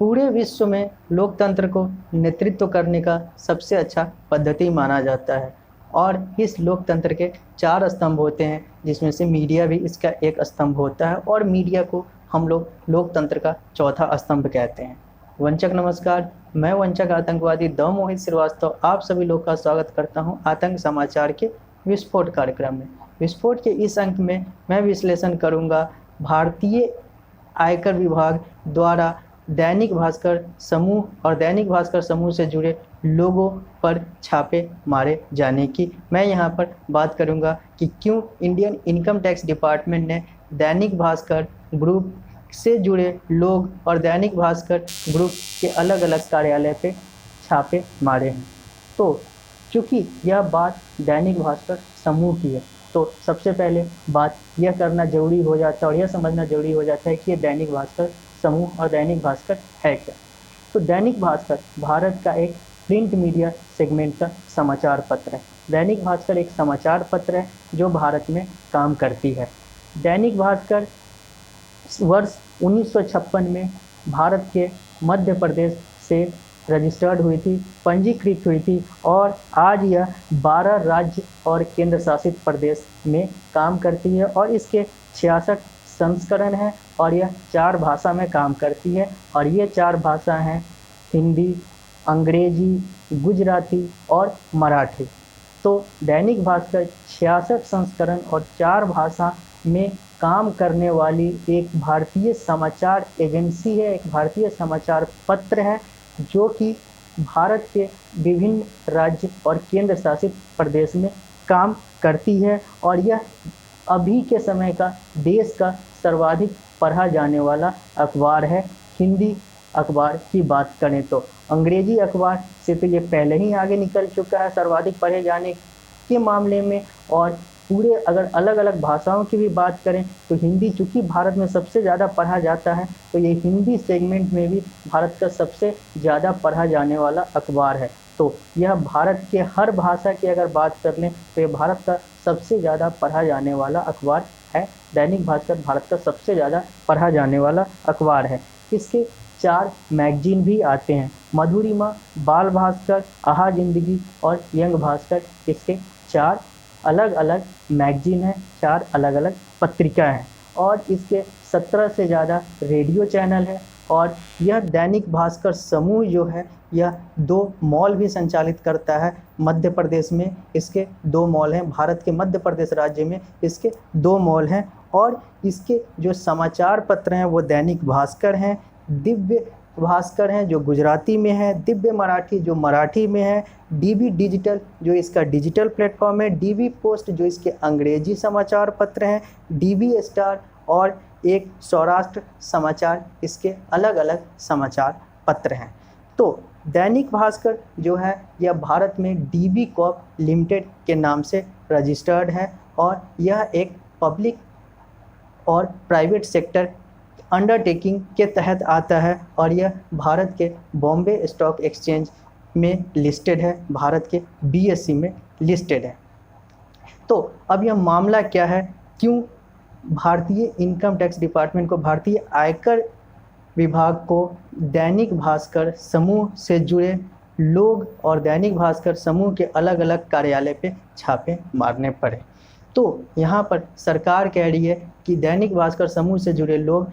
पूरे विश्व में लोकतंत्र को नेतृत्व करने का सबसे अच्छा पद्धति माना जाता है और इस लोकतंत्र के चार स्तंभ होते हैं, जिसमें से मीडिया भी इसका एक स्तंभ होता है और मीडिया को हम लोग लोकतंत्र का चौथा स्तंभ कहते हैं। वंचक नमस्कार, मैं वंचक आतंकवादी द मोहित श्रीवास्तव आप सभी लोग का स्वागत करता हूं आतंक समाचार के विस्फोट कार्यक्रम में। विस्फोट के इस अंक में मैं विश्लेषण करूंगा भारतीय आयकर विभाग द्वारा दैनिक भास्कर समूह और दैनिक भास्कर समूह से जुड़े लोगों पर छापे मारे जाने की। मैं यहां पर बात करूंगा कि क्यों इंडियन इनकम टैक्स डिपार्टमेंट ने दैनिक भास्कर ग्रुप से जुड़े लोग और दैनिक भास्कर ग्रुप के अलग अलग कार्यालय पे छापे मारे हैं। तो चूँकि यह बात दैनिक भास्कर समूह की है, तो सबसे पहले बात यह करना जरूरी हो जाता है और यह समझना जरूरी हो जाता है कि ये दैनिक भास्कर समूह और दैनिक भास्कर है क्या। तो दैनिक भास्कर भारत का एक प्रिंट मीडिया सेगमेंट का समाचार पत्र है। दैनिक भास्कर एक समाचार पत्र है जो भारत में काम करती है। दैनिक भास्कर वर्ष 1956 में भारत के मध्य प्रदेश से रजिस्टर्ड हुई थी, पंजीकृत हुई थी और आज यह 12 राज्य और केंद्र शासित प्रदेश में काम करती है और इसके 66 संस्करण हैं और यह 4 भाषा में काम करती है और ये 4 भाषा हैं हिंदी, अंग्रेजी, गुजराती और मराठी। तो दैनिक भास्कर 66 संस्करण और 4 भाषा में काम करने वाली एक भारतीय समाचार एजेंसी है, एक भारतीय समाचार पत्र है जो कि भारत के विभिन्न राज्य और केंद्र शासित प्रदेश में काम करती है और यह अभी के समय का देश का सर्वाधिक पढ़ा जाने वाला अखबार है। हिंदी अखबार की बात करें तो अंग्रेजी अखबार से तो ये पहले ही आगे निकल चुका है सर्वाधिक पढ़े जाने के मामले में। और पूरे अगर अलग अलग भाषाओं की भी बात करें तो हिंदी चूँकि भारत में सबसे ज़्यादा पढ़ा जाता है, तो ये हिंदी सेगमेंट में भी भारत का सबसे ज़्यादा पढ़ा जाने वाला अखबार है। तो यह भारत के हर भाषा की अगर बात कर लें तो ये भारत का सबसे ज़्यादा पढ़ा जाने वाला अखबार है। दैनिक भास्कर भारत का सबसे ज़्यादा पढ़ा जाने वाला अखबार है। इसके 4 मैगजीन भी आते हैं, मधुरिमा, बाल भास्कर, आहा जिंदगी और यंग भास्कर। इसके 4 अलग अलग मैगजीन हैं, 4 अलग अलग पत्रिका हैं और इसके 17 से ज़्यादा रेडियो चैनल है। और यह दैनिक भास्कर समूह जो है यह 2 मॉल भी संचालित करता है मध्य प्रदेश में। इसके 2 मॉल हैं, भारत के मध्य प्रदेश राज्य में इसके 2 मॉल हैं। और इसके जो समाचार पत्र हैं वो दैनिक भास्कर हैं, दिव्य भास्कर हैं जो गुजराती में है, दिव्य मराठी जो मराठी में है, डीबी डिजिटल जो इसका डिजिटल प्लेटफॉर्म है, डीबी पोस्ट जो इसके अंग्रेजी समाचार पत्र हैं, डीबी स्टार और एक सौराष्ट्र समाचार इसके अलग अलग समाचार पत्र हैं। तो दैनिक भास्कर जो है यह भारत में डीबी कॉर्प लिमिटेड के नाम से रजिस्टर्ड है और यह एक पब्लिक और प्राइवेट सेक्टर अंडरटेकिंग के तहत आता है और यह भारत के बॉम्बे स्टॉक एक्सचेंज में लिस्टेड है, भारत के बीएसई में लिस्टेड है। तो अब यह मामला क्या है, क्यों भारतीय इनकम टैक्स डिपार्टमेंट को, भारतीय आयकर विभाग को दैनिक भास्कर समूह से जुड़े लोग और दैनिक भास्कर समूह के अलग अलग कार्यालय पे छापे मारने पड़े। तो यहाँ पर सरकार कह रही है कि दैनिक भास्कर समूह से जुड़े लोग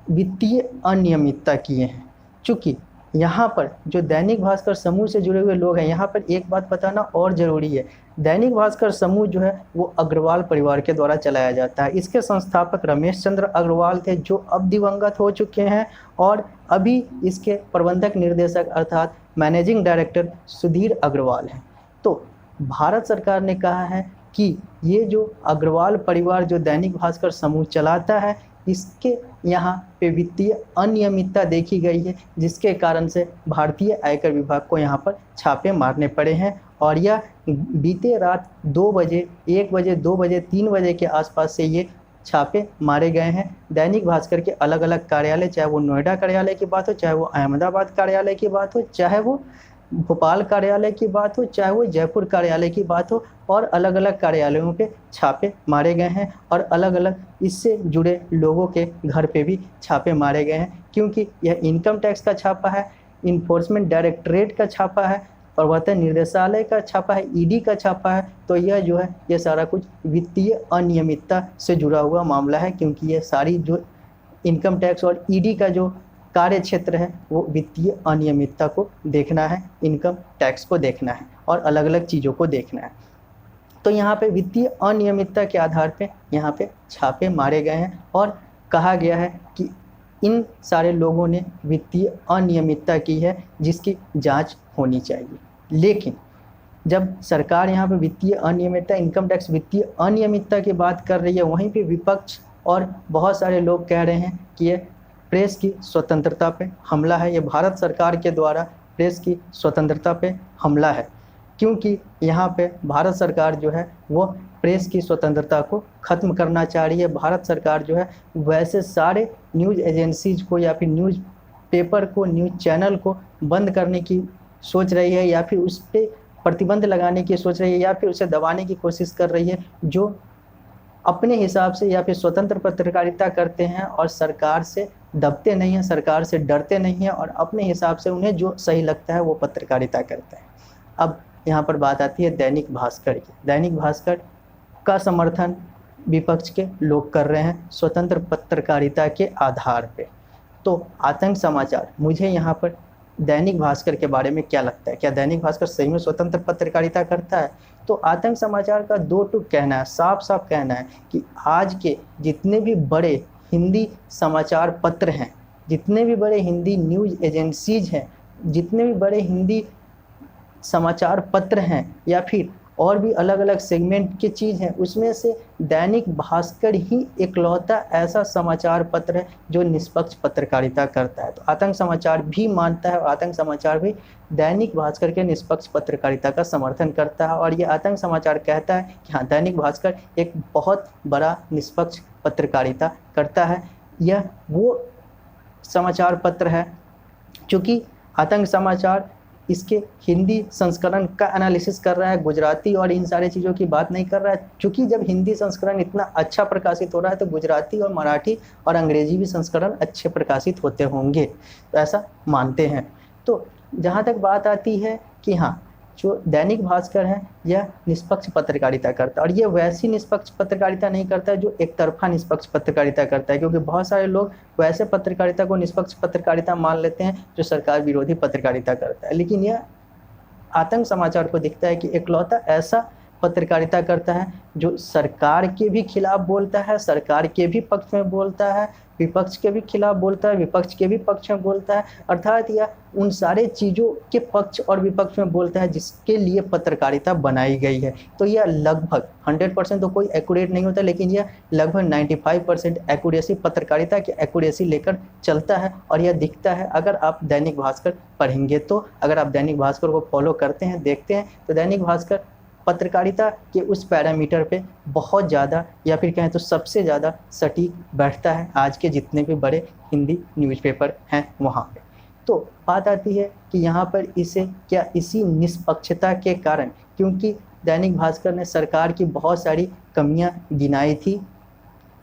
वित्तीय अनियमितता किए हैं। चूँकि यहाँ पर जो दैनिक भास्कर समूह से जुड़े हुए लोग हैं, यहाँ पर एक बात बताना और ज़रूरी है, दैनिक भास्कर समूह जो है वो अग्रवाल परिवार के द्वारा चलाया जाता है। इसके संस्थापक रमेश चंद्र अग्रवाल थे जो अब दिवंगत हो चुके हैं और अभी इसके प्रबंधक निर्देशक अर्थात मैनेजिंग डायरेक्टर सुधीर अग्रवाल हैं। तो भारत सरकार ने कहा है कि ये जो अग्रवाल परिवार जो दैनिक भास्कर समूह चलाता है इसके यहाँ पे वित्तीय अनियमितता देखी गई है, जिसके कारण से भारतीय आयकर विभाग को यहाँ पर छापे मारने पड़े हैं। और यह बीते रात 2 बजे, 1 बजे, 2 बजे, 3 बजे के आसपास से ये छापे मारे गए हैं दैनिक भास्कर के अलग अलग कार्यालय, चाहे वो नोएडा कार्यालय की बात हो, चाहे वो अहमदाबाद कार्यालय की बात हो, चाहे वो भोपाल कार्यालय की बात हो, चाहे वो जयपुर कार्यालय की बात हो, और अलग अलग कार्यालयों पे छापे मारे गए हैं और अलग अलग इससे जुड़े लोगों के घर पे भी छापे मारे गए हैं, क्योंकि यह इनकम टैक्स का छापा है, इन्फोर्समेंट डायरेक्टरेट का छापा है, प्रवर्तन निदेशालय का छापा है, ईडी का छापा है। तो यह जो है ये सारा कुछ वित्तीय अनियमितता से जुड़ा हुआ मामला है, क्योंकि ये सारी जो इनकम टैक्स और ईडी का जो कार्य क्षेत्र है वो वित्तीय अनियमितता को देखना है, इनकम टैक्स को देखना है और अलग अलग चीज़ों को देखना है। तो यहाँ पे वित्तीय अनियमितता के आधार पे यहाँ पे छापे मारे गए हैं और कहा गया है कि इन सारे लोगों ने वित्तीय अनियमितता की है जिसकी जांच होनी चाहिए। लेकिन जब सरकार यहाँ पे वित्तीय अनियमितता, इनकम टैक्स वित्तीय अनियमितता की बात कर रही है, वहीं पे विपक्ष और बहुत सारे लोग कह रहे हैं कि ये प्रेस की स्वतंत्रता पे हमला है, ये भारत सरकार के द्वारा प्रेस की स्वतंत्रता पे हमला है, क्योंकि यहाँ पे भारत सरकार जो है वो प्रेस की स्वतंत्रता को ख़त्म करना चाह रही है। भारत सरकार जो है वैसे सारे न्यूज़ एजेंसीज को या फिर न्यूज़ पेपर को, न्यूज़ चैनल को बंद करने की सोच रही है, या फिर उस पर प्रतिबंध लगाने की सोच रही है, या फिर उसे दबाने की कोशिश कर रही है, जो अपने हिसाब से या फिर स्वतंत्र पत्रकारिता करते हैं और सरकार से दबते नहीं हैं, सरकार से डरते नहीं हैं और अपने हिसाब से उन्हें जो सही लगता है वो पत्रकारिता करते हैं। अब यहाँ पर बात आती है दैनिक भास्कर की। दैनिक भास्कर का समर्थन विपक्ष के लोग कर रहे हैं स्वतंत्र पत्रकारिता के आधार पे। तो आतंक समाचार, मुझे यहाँ पर दैनिक भास्कर के बारे में क्या लगता है, क्या दैनिक भास्कर सही में स्वतंत्र पत्रकारिता करता है? तो आतंक समाचार का दो टूक कहना है, साफ साफ कहना है कि आज के जितने भी बड़े हिंदी समाचार पत्र हैं, जितने भी बड़े हिंदी न्यूज़ एजेंसीज हैं, जितने भी बड़े हिंदी समाचार पत्र हैं या फिर और भी अलग अलग सेगमेंट की चीज़ हैं, उसमें से दैनिक भास्कर ही इकलौता ऐसा समाचार पत्र है जो निष्पक्ष पत्रकारिता करता है। तो आतंक समाचार भी मानता है और आतंक समाचार भी दैनिक भास्कर के निष्पक्ष पत्रकारिता का समर्थन करता है। और ये आतंक समाचार कहता है कि हाँ, दैनिक भास्कर एक बहुत बड़ा निष्पक्ष पत्रकारिता करता है। यह वो समाचार पत्र है चूँकि आतंक समाचार इसके हिंदी संस्करण का एनालिसिस कर रहा है, गुजराती और इन सारे चीज़ों की बात नहीं कर रहा है। चूँकि जब हिंदी संस्करण इतना अच्छा प्रकाशित हो रहा है तो गुजराती और मराठी और अंग्रेजी भी संस्करण अच्छे प्रकाशित होते होंगे, तो ऐसा मानते हैं। तो जहाँ तक बात आती है कि हाँ, जो दैनिक भास्कर है यह निष्पक्ष पत्रकारिता करता है, और ये वैसी निष्पक्ष पत्रकारिता नहीं करता है जो एक तरफा निष्पक्ष पत्रकारिता करता है, क्योंकि बहुत सारे लोग वैसे पत्रकारिता को निष्पक्ष पत्रकारिता मान लेते हैं जो सरकार विरोधी पत्रकारिता करता है। लेकिन यह आतंक समाचार को दिखता है कि एकलौता ऐसा पत्रकारिता करता है जो सरकार के भी खिलाफ बोलता है, सरकार के भी पक्ष में बोलता है, विपक्ष के भी खिलाफ बोलता है, विपक्ष के भी पक्ष में बोलता है, अर्थात यह उन सारे चीज़ों के पक्ष और विपक्ष में बोलता है जिसके लिए पत्रकारिता बनाई गई है। तो यह लगभग 100% तो कोई एक्यूरेट नहीं होता, लेकिन यह लगभग 95% एक्यूरेसी, पत्रकारिता की एक्यूरेसी लेकर चलता है। और यह दिखता है अगर आप दैनिक भास्कर पढ़ेंगे तो, अगर आप दैनिक भास्कर को फॉलो करते हैं, देखते हैं, तो दैनिक भास्कर पत्रकारिता के उस पैरामीटर पे बहुत ज़्यादा या फिर कहें तो सबसे ज़्यादा सटीक बैठता है आज के जितने भी बड़े हिंदी न्यूज़पेपर हैं वहाँ पे। तो बात आती है कि यहाँ पर इसे क्या इसी निष्पक्षता के कारण, क्योंकि दैनिक भास्कर ने सरकार की बहुत सारी कमियाँ गिनाई थी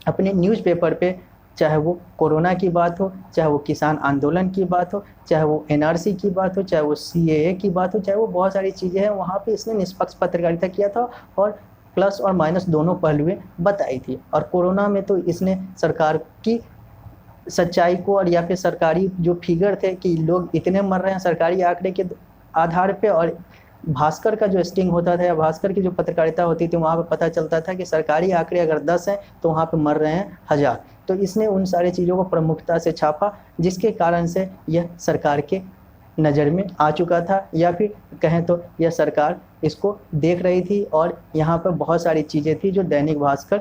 अपने न्यूज़पेपर पे, चाहे वो कोरोना की बात हो, चाहे वो किसान आंदोलन की बात हो, चाहे वो एनआरसी की बात हो, चाहे वो सीएए की बात हो, चाहे वो बहुत सारी चीज़ें हैं, वहाँ पे इसने निष्पक्ष पत्रकारिता किया था और प्लस और माइनस दोनों पहलुएं बताई थी। और कोरोना में तो इसने सरकार की सच्चाई को और या फिर सरकारी जो फिगर थे कि लोग इतने मर रहे हैं सरकारी आंकड़े के आधार पे, और भास्कर का जो स्टिंग होता था या भास्कर की जो पत्रकारिता होती थी वहाँ पे पता चलता था कि सरकारी आंकड़े अगर 10 हैं तो वहाँ पे मर रहे हैं 1000। तो इसने उन सारी चीज़ों को प्रमुखता से छापा, जिसके कारण से यह सरकार के नज़र में आ चुका था, या फिर कहें तो यह सरकार इसको देख रही थी। और यहाँ पर बहुत सारी चीज़ें थी जो दैनिक भास्कर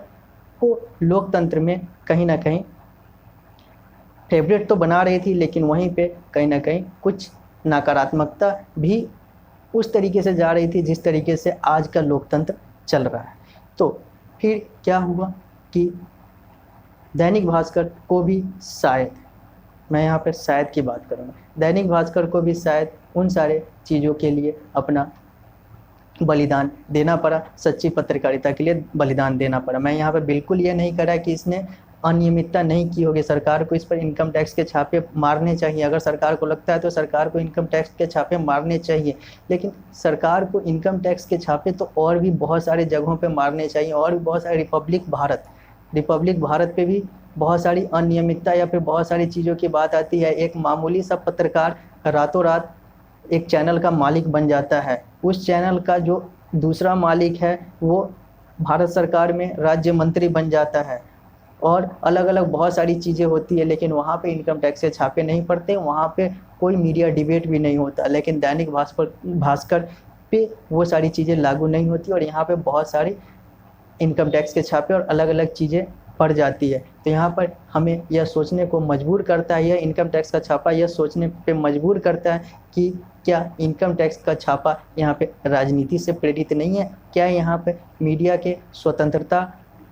को लोकतंत्र में कहीं ना कहीं फेवरेट तो बना रही थी, लेकिन वहीं पे कहीं ना कहीं कुछ नकारात्मकता भी उस तरीके से जा रही थी जिस तरीके से आज का लोकतंत्र चल रहा है। तो फिर क्या हुआ कि दैनिक भास्कर को भी शायद, मैं यहाँ पर शायद की बात करूँगा, दैनिक भास्कर को भी शायद उन सारे चीज़ों के लिए अपना बलिदान देना पड़ा, सच्ची पत्रकारिता के लिए बलिदान देना पड़ा। मैं यहाँ पर बिल्कुल ये नहीं कह रहा कि इसने अनियमितता नहीं की होगी, सरकार को इस पर इनकम टैक्स के छापे मारने चाहिए। अगर सरकार को लगता है तो सरकार को इनकम टैक्स के छापे मारने चाहिए, लेकिन सरकार को इनकम टैक्स के छापे तो और भी बहुत सारे जगहों पे मारने चाहिए, और भी बहुत सारे रिपब्लिक भारत पे भी बहुत सारी अनियमितता या फिर बहुत सारी चीज़ों की बात आती है। एक मामूली सा पत्रकार रातों रात एक चैनल का मालिक बन जाता है, उस चैनल का जो दूसरा मालिक है वो भारत सरकार में राज्य मंत्री बन जाता है, और अलग अलग बहुत सारी चीज़ें होती है, लेकिन वहाँ पे इनकम टैक्स के छापे नहीं पड़ते, वहाँ पे कोई मीडिया डिबेट भी नहीं होता। लेकिन दैनिक भास्कर पे वो सारी चीज़ें लागू नहीं होती, और यहाँ पे बहुत सारी इनकम टैक्स के छापे और अलग अलग चीज़ें पड़ जाती है। तो यहाँ पर हमें यह सोचने को मजबूर करता है, यह इनकम टैक्स का छापा यह सोचने पे मजबूर करता है कि क्या इनकम टैक्स का छापा यहाँ पे राजनीति से प्रेरित नहीं है? क्या यहाँ पे मीडिया के स्वतंत्रता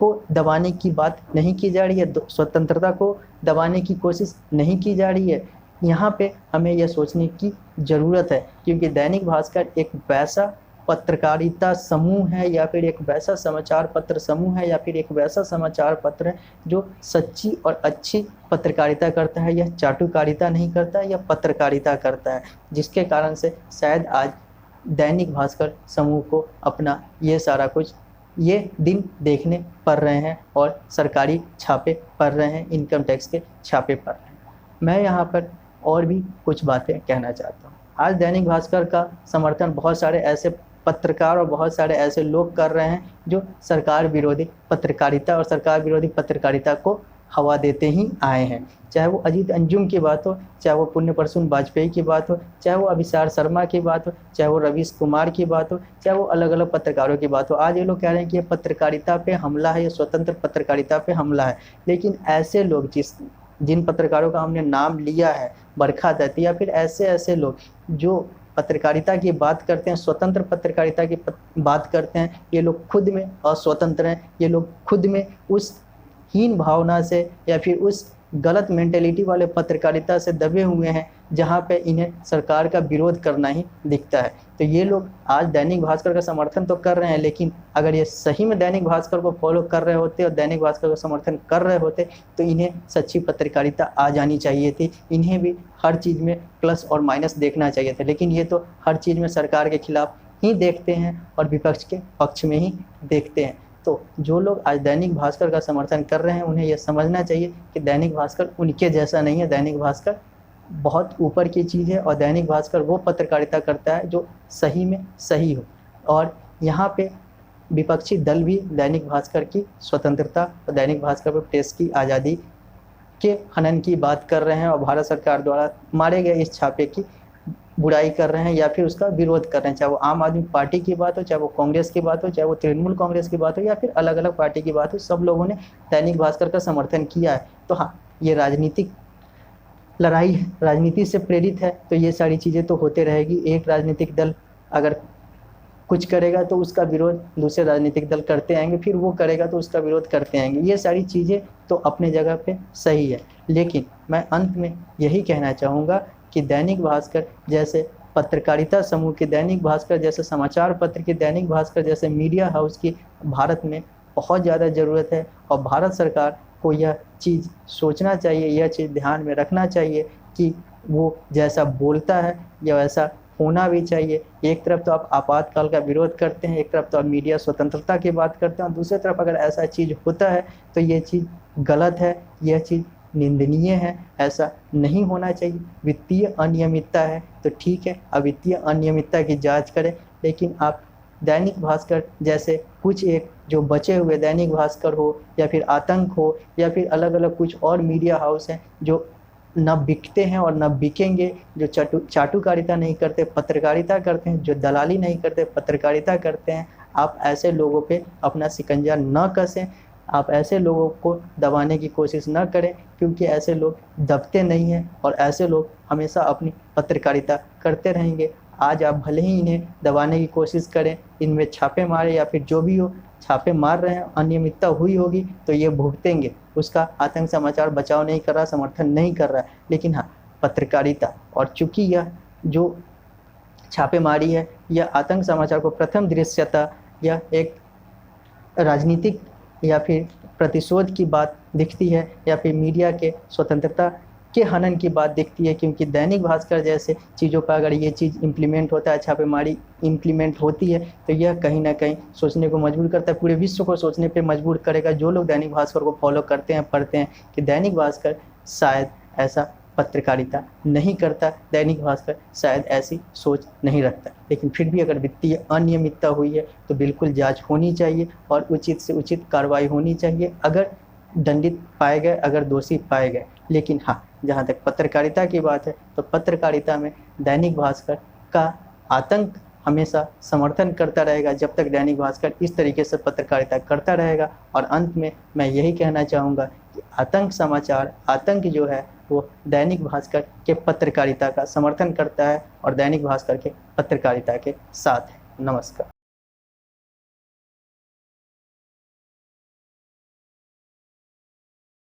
को दबाने की बात नहीं की जा रही है, स्वतंत्रता को दबाने की कोशिश नहीं की जा रही है? यहाँ पे हमें यह सोचने की ज़रूरत है, क्योंकि दैनिक भास्कर एक वैसा पत्रकारिता समूह है, या फिर एक वैसा समाचार पत्र समूह है, या फिर एक वैसा समाचार पत्र है जो सच्ची और अच्छी पत्रकारिता करता है। यह चाटुकारिता नहीं करता, यह पत्रकारिता करता है, जिसके कारण से शायद आज दैनिक भास्कर समूह को अपना ये सारा कुछ ये दिन देखने पड़ रहे हैं, और सरकारी छापे पड़ रहे हैं, इनकम टैक्स के छापे पड़ रहे हैं। मैं यहाँ पर और भी कुछ बातें कहना चाहता हूँ। आज दैनिक भास्कर का समर्थन बहुत सारे ऐसे पत्रकार और बहुत सारे ऐसे लोग कर रहे हैं जो सरकार विरोधी पत्रकारिता और सरकार विरोधी पत्रकारिता को हवा देते ही आए हैं। चाहे वो अजीत अंजुम की बात हो, चाहे वो पुण्य प्रसून वाजपेयी की बात हो, चाहे वो अभिसार शर्मा की बात हो, चाहे वो रवीश कुमार की बात हो, चाहे वो अलग अलग पत्रकारों की बात हो। आज ये लोग कह रहे हैं कि ये पत्रकारिता पे हमला है, ये स्वतंत्र पत्रकारिता पे हमला है। लेकिन ऐसे लोग जिन पत्रकारों का हमने नाम लिया है, बरखा दत्त, या फिर ऐसे लोग जो पत्रकारिता की बात करते हैं, स्वतंत्र पत्रकारिता की बात करते हैं, ये लोग खुद में अस्वतंत्र हैं। ये लोग खुद में उस हीन भावना से या फिर उस गलत मेंटेलिटी वाले पत्रकारिता से दबे हुए हैं जहाँ पे इन्हें सरकार का विरोध करना ही दिखता है। तो ये लोग आज दैनिक भास्कर का समर्थन तो कर रहे हैं, लेकिन अगर ये सही में दैनिक भास्कर को फॉलो कर रहे होते और दैनिक भास्कर का समर्थन कर रहे होते तो इन्हें सच्ची पत्रकारिता आ जानी चाहिए थी। इन्हें भी हर चीज़ में प्लस और माइनस देखना चाहिए था, लेकिन ये तो हर चीज़ में सरकार के खिलाफ ही देखते हैं और विपक्ष के पक्ष में ही देखते हैं। तो जो लोग आज दैनिक भास्कर का समर्थन कर रहे हैं उन्हें यह समझना चाहिए कि दैनिक भास्कर उनके जैसा नहीं है। दैनिक भास्कर बहुत ऊपर की चीज़ है, और दैनिक भास्कर वो पत्रकारिता करता है जो सही में सही हो। और यहाँ पे विपक्षी दल भी दैनिक भास्कर की स्वतंत्रता और दैनिक भास्कर पर प्रेस की आज़ादी के हनन की बात कर रहे हैं, और भारत सरकार द्वारा मारे गए इस छापे की बुराई कर रहे हैं या फिर उसका विरोध कर रहे हैं। चाहे वो आम आदमी पार्टी की बात हो, चाहे वो कांग्रेस की बात हो, चाहे वो तृणमूल कांग्रेस की बात हो, या फिर अलग अलग पार्टी की बात हो, सब लोगों ने दैनिक भास्कर का समर्थन किया है। तो हाँ, ये राजनीतिक लड़ाई है, राजनीति से प्रेरित है, तो ये सारी चीज़ें तो होते रहेगी। एक राजनीतिक दल अगर कुछ करेगा तो उसका विरोध दूसरे राजनीतिक दल करते आएंगे, फिर वो करेगा तो उसका विरोध करते आएंगे। ये सारी चीज़ें तो अपने जगह पे सही है, लेकिन मैं अंत में यही कहना चाहूँगा कि दैनिक भास्कर जैसे पत्रकारिता समूह के, दैनिक भास्कर जैसे समाचार पत्र के, दैनिक भास्कर जैसे मीडिया हाउस की भारत में बहुत ज़्यादा ज़रूरत है। और भारत सरकार को यह चीज़ सोचना चाहिए, यह चीज़ ध्यान में रखना चाहिए कि वो जैसा बोलता है या वैसा होना भी चाहिए। एक तरफ तो आप आपातकाल का विरोध करते हैं, एक तरफ तो आप मीडिया स्वतंत्रता की बात करते हैं, और दूसरी तरफ अगर ऐसा चीज़ होता है तो ये चीज़ गलत है, यह चीज़ निंदनीय है, ऐसा नहीं होना चाहिए। वित्तीय अनियमितता है तो ठीक है, अब वित्तीय अनियमितता की जांच करें, लेकिन आप दैनिक भास्कर जैसे कुछ एक जो बचे हुए दैनिक भास्कर हो या फिर आतंक हो या फिर अलग अलग कुछ और मीडिया हाउस हैं जो न बिकते हैं और न बिकेंगे, जो चाटुकारिता नहीं करते, पत्रकारिता करते हैं, जो दलाली नहीं करते, पत्रकारिता करते हैं, आप ऐसे लोगों पे अपना शिकंजा न कसें, आप ऐसे लोगों को दबाने की कोशिश न करें, क्योंकि ऐसे लोग दबते नहीं हैं और ऐसे लोग हमेशा अपनी पत्रकारिता करते रहेंगे। आज आप भले ही इन्हें दबाने की कोशिश करें, इनमें छापे मारे या फिर जो भी हो, छापे मार रहे हैं, अनियमितता हुई होगी तो ये भुगतेंगे। उसका आतंक समाचार बचाव नहीं कर रहा, समर्थन नहीं कर रहा है, लेकिन हाँ, पत्रकारिता, और चूंकि यह जो छापेमारी है, यह आतंक समाचार को प्रथम दृश्यता या एक राजनीतिक या फिर प्रतिशोध की बात दिखती है, या फिर मीडिया के स्वतंत्रता के हनन की बात दिखती है। क्योंकि दैनिक भास्कर जैसे चीज़ों का अगर ये चीज़ इम्प्लीमेंट होता है, छापेमारी इम्प्लीमेंट होती है, तो यह कहीं ना कहीं सोचने को मजबूर करता है, पूरे विश्व को सोचने पे मजबूर करेगा। जो लोग दैनिक भास्कर को फॉलो करते हैं, पढ़ते हैं, कि दैनिक भास्कर शायद ऐसा पत्रकारिता नहीं करता, दैनिक भास्कर शायद ऐसी सोच नहीं रखता। लेकिन फिर भी अगर वित्तीय अनियमितता हुई है तो बिल्कुल जांच होनी चाहिए और उचित से उचित कार्रवाई होनी चाहिए, अगर दंडित पाए गए, अगर दोषी पाए गए। लेकिन हाँ, जहाँ तक पत्रकारिता की बात है, तो पत्रकारिता में दैनिक भास्कर का आतंक हमेशा समर्थन करता रहेगा, जब तक दैनिक भास्कर इस तरीके से पत्रकारिता करता रहेगा। और अंत में मैं यही कहना चाहूँगा कि आतंक समाचार, आतंक जो है वो दैनिक भास्कर के पत्रकारिता का समर्थन करता है और दैनिक भास्कर के पत्रकारिता के साथ है। नमस्कार।